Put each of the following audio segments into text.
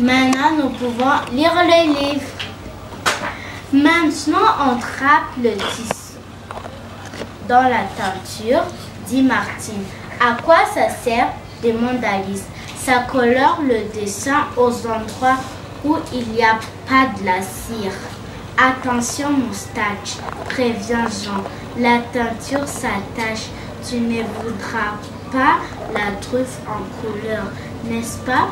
Maintenant, nous pouvons lire le livre. Maintenant, on trappe le tissu dans la teinture, dit Martine. À quoi ça sert? Demande Alice. Ça colore le dessin aux endroits où il n'y a pas de la cire. Attention moustache, prévient Jean. La teinture s'attache. Tu ne voudras pas la truffe en couleur, n'est-ce pas?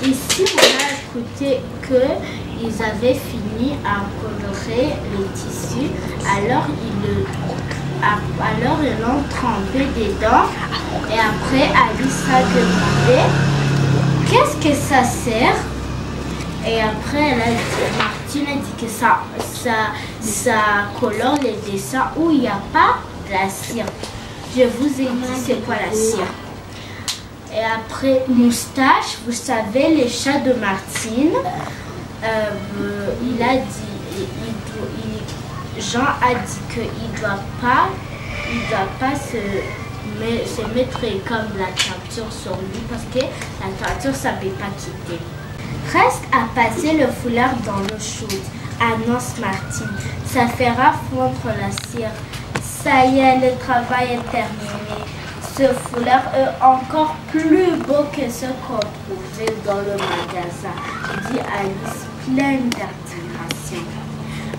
Ici, on a écouté qu'ils avaient fini à colorer les tissus. Alors, ils l'ont trempé dedans. Et après, Alice a demandé « Qu'est-ce que ça sert ?» Et après, Martine a dit que ça colore les dessins où il n'y a pas de la cire. Je vous ai dit c'est quoi la cire. Et après, moustache, vous savez, les chats de Martine, Jean a dit qu'il ne doit pas se mettre comme la teinture sur lui parce que la teinture, ça ne peut pas quitter. Reste à passer le foulard dans l'eau chaude, annonce Martine. Ça fera fondre la cire. Ça y est, le travail est terminé. Ce foulard est encore plus beau que ce qu'on trouvait dans le magasin, dit Alice, pleine d'admiration.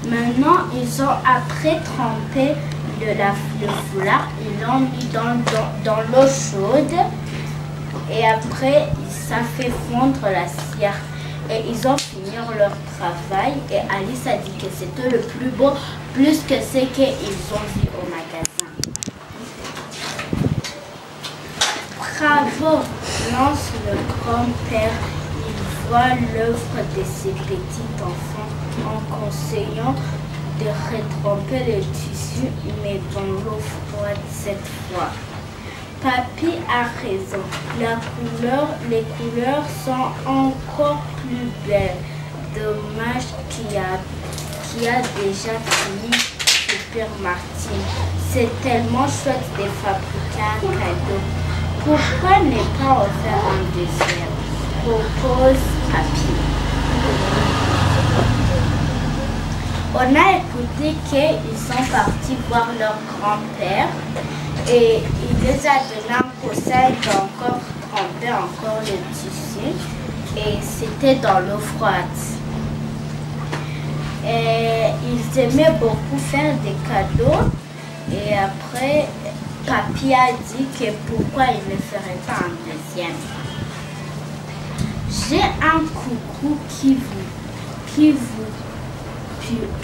Maintenant, ils ont après trempé le foulard, ils l'ont mis dans l'eau chaude et après, ça fait fondre la cire. Et ils ont fini leur travail et Alice a dit que c'était le plus beau, plus que ce qu'ils ont vu au magasin. Bravo, lance le grand-père. Il voit l'œuvre de ses petits enfants en conseillant de retremper le tissu, mais dans l'eau froide cette fois. Papy a raison. Les couleurs sont encore plus belles. Dommage qu'il a déjà fini, Super Martine. C'est tellement chouette de fabriquer un cadeau. Pourquoi ne pas en faire un deuxième? Propose Papy. On a écouté qu'ils sont partis voir leur grand-père et il les a donné un conseil d'encore tremper encore le tissu et c'était dans l'eau froide. Et ils aimaient beaucoup faire des cadeaux et après Papy a dit que pourquoi il ne ferait pas un deuxième. J'ai un coucou que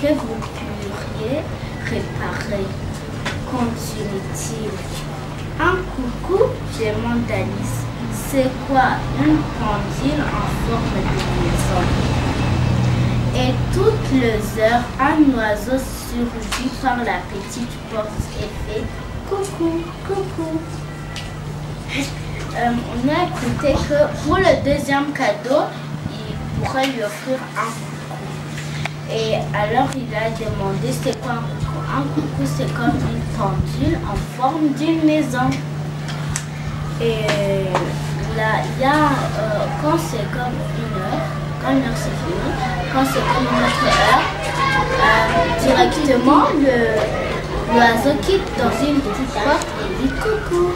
vous pourriez réparer, continue-t-il. Un coucou, demande Alice. C'est quoi? Une pendule en forme de maison. Et toutes les heures, un oiseau surgit par la petite porte et fait coucou, coucou. On a écouté que pour le deuxième cadeau, il pourrait lui offrir un coucou. Et alors il a demandé c'est quoi un coucou? Un coucou c'est comme une pendule en forme d'une maison. Et là il y a quand c'est comme une heure, quand une heure c'est fini, quand c'est comme une autre heure, directement l'oiseau quitte dans une petite porte et dit coucou.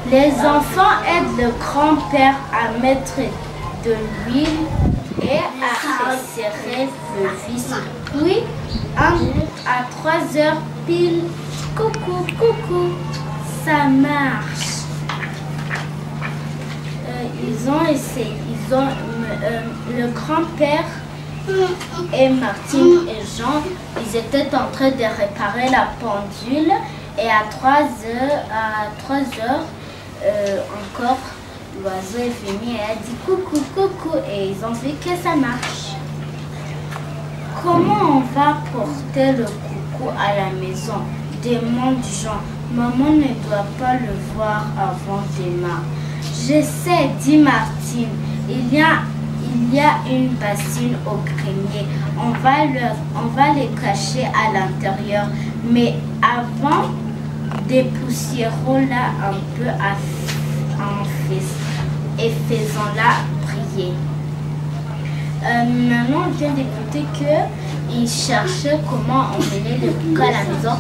Les enfants aident le grand-père à mettre de l'huile et à resserrer le vis. Puis, à 3 heures pile, coucou, coucou, ça marche. Ils ont essayé, le grand-père et Martine et Jean, ils étaient en train de réparer la pendule et à 3 heures, encore, l'oiseau est venu et a dit coucou, coucou et ils ont vu que ça marche. Comment on va porter le coucou à la maison? Demande Jean. Maman ne doit pas le voir avant demain. Je sais, dit Martine. Il y a une bassine au grenier. On va les cacher à l'intérieur. Mais avant, dépoussiérons-la un peu en fesse. et faisons-la prier. Maintenant, on vient d'écouter qu'il cherchait comment emmener le bouquet à la maison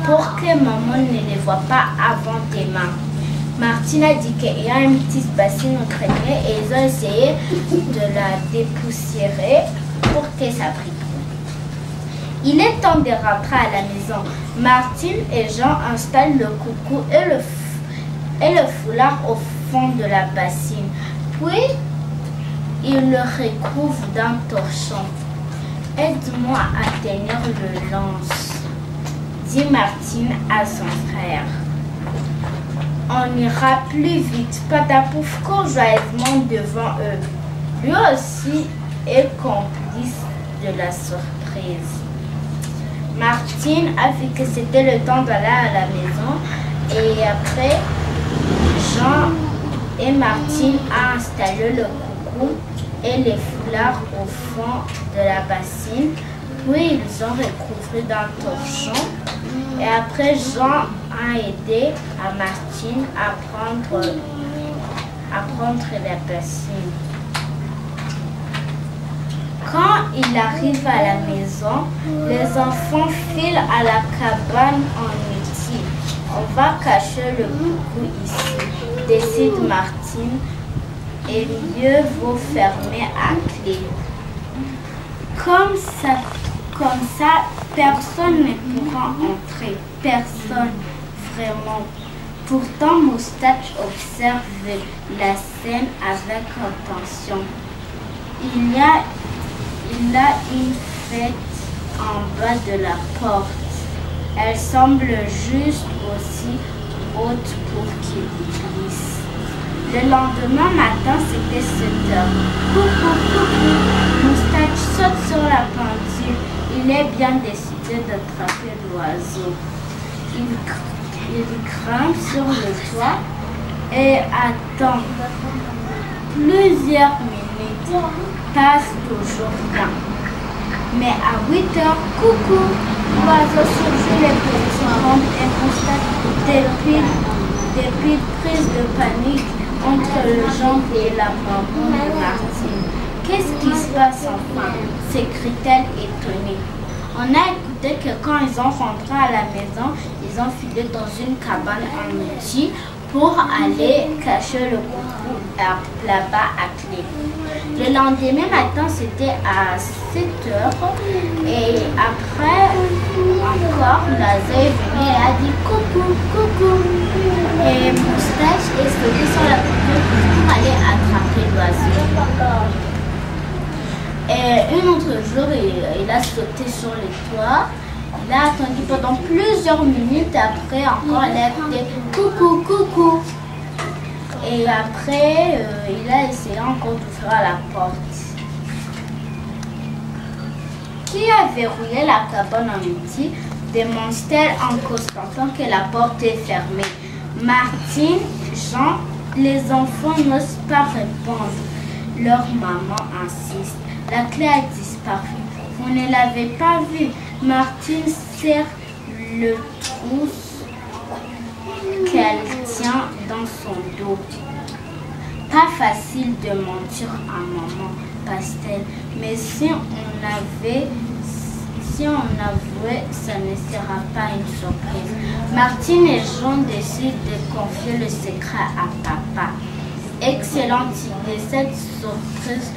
pour que maman ne les voit pas avant demain. Martine a dit qu'il y a une petite bassine au grenier et ils ont essayé de la dépoussiérer pour que ça brille. Il est temps de rentrer à la maison. Martine et Jean installent le coucou et le foulard au fond de la bassine. Puis, ils le recouvrent d'un torchon. « Aide-moi à tenir le lance », dit Martine à son frère. « On ira plus vite. » Patapouf court joyeusement devant eux. Lui aussi est complice de la surprise. Martine a vu que c'était le temps d'aller à la maison et après, Jean et Martine ont installé le coucou et les foulards au fond de la bassine. Puis ils ont recouvré d'un torchon et après Jean a aidé à Martine à prendre la bassine. Quand il arrive à la maison, les enfants filent à la cabane en outil. On va cacher le coucou ici, décide Martine, et mieux vaut fermer à clé. Comme ça, personne ne pourra entrer. Personne, vraiment. Pourtant, Moustache observe la scène avec attention. Il y a une fête en bas de la porte. Elle semble juste aussi haute pour qu'il y glisse. Le lendemain matin, c'était 7 heures. Coucou, coucou. Moustache saute sur la pendule. Il est bien décidé d'attraper l'oiseau. Il grimpe sur le toit et attend. Plusieurs minutes passent toujours bien. Mais à 8 heures, coucou, l'oiseau surgit les petits rampes et constate des piles prises de panique entre le jambe et la maman de Martine. Qu'est-ce qui se passe enfin? S'écrie-t-elle étonnée. On a écouté que quand ils ont rentré à la maison, ils ont filé dans une cabane en outil pour aller cacher le coucou là-bas à clé. Le lendemain matin, c'était à 7 heures et après encore, l'oiseau est venu et a dit coucou, coucou. Et Moustache est sauté sur la pendule pour aller attraper l'oiseau. Et un autre jour, il a sauté sur les toits. Il a attendu pendant plusieurs minutes. Après, encore, il a dit coucou, coucou. Et après, il a essayé encore d'ouvrir la porte. Qui a verrouillé la cabane en outil? Demande-t-elle en constatant que la porte est fermée. Martine, Jean, les enfants n'osent pas répondre. Leur maman insiste. La clé a disparu. Vous ne l'avez pas vue. Martine serre le trousse qu'elle tient dans son dos. Pas facile de mentir à maman, passe-t-elle. Mais si on avouait, ça ne sera pas une surprise. Martine et Jean décident de confier le secret à papa. Excellente idée, cette surprise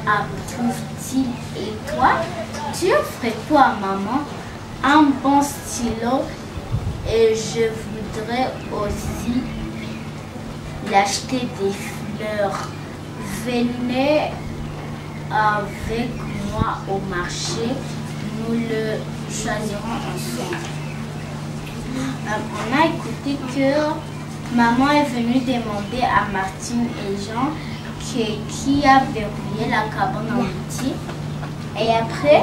approuve-t-il. Et toi, tu offrais quoi à maman? Un bon stylo et je voudrais aussi l'acheter des fleurs. Venez avec moi au marché, nous le choisirons ensemble. On a écouté que maman est venue demander à Martine et Jean qui a verrouillé la cabane en outil. Et après,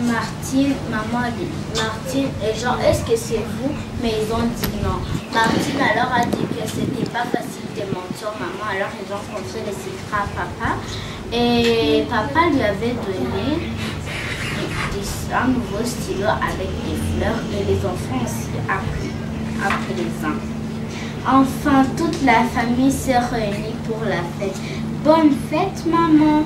Martine et Jean, est-ce que c'est vous? Mais ils ont dit non. Martine alors a dit que c'était pas facile de mentir maman, alors ils ont confié le secret à papa. Et papa lui avait donné un nouveau stylo avec des fleurs et les enfants aussi à présent. Enfin, toute la famille s'est réunie pour la fête. Bonne fête, maman,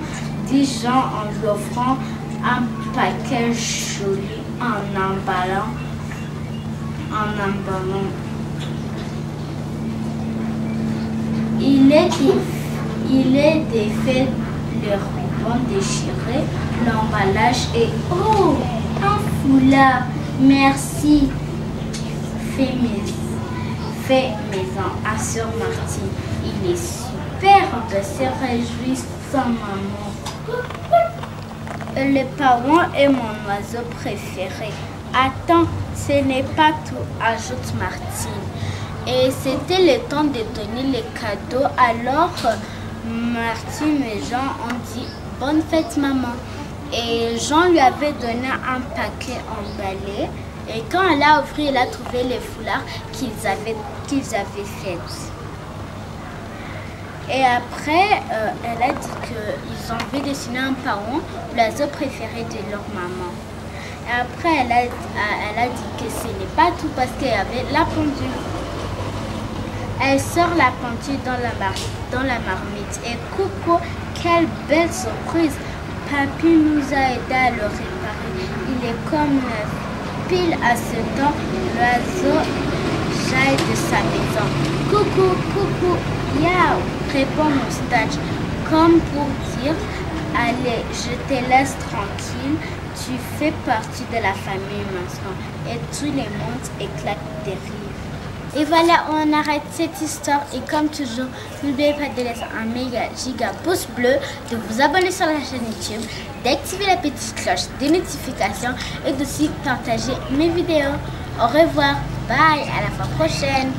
dit Jean en lui offrant un paquet joli en emballant. Il est défait le ruban déchiré, l'emballage et oh, un foulard. Merci. Fait maison, assure Martine. Il est superbe, se réjouit sa maman. Le parent est mon oiseau préféré. Attends, ce n'est pas tout, ajoute Martine. Et c'était le temps de donner les cadeaux. Alors, Martine et Jean ont dit « Bonne fête, maman ». Et Jean lui avait donné un paquet emballé. Et quand elle a ouvert, elle a trouvé les foulards qu'ils avaient faits. Et après, elle a dit qu'ils ont vu dessiner un parent, l'oiseau préféré de leur maman. Et après, elle a dit que ce n'est pas tout parce qu'il y avait la pendule. Elle sort la pendule dans la marmite. Et coucou, quelle belle surprise! Papy nous a aidé à le réparer. Il est comme neuf. Pile à ce temps, l'oiseau jaillit de sa maison. Coucou, coucou, miaou, répond Moustache, comme pour dire, allez, je te laisse tranquille, tu fais partie de la famille maintenant. Et tout le monde éclate de rire. Et voilà, on arrête cette histoire. Et comme toujours, n'oubliez pas de laisser un méga giga pouce bleu, de vous abonner sur la chaîne YouTube, d'activer la petite cloche des notifications et d'aussi partager mes vidéos. Au revoir, bye, à la fois prochaine.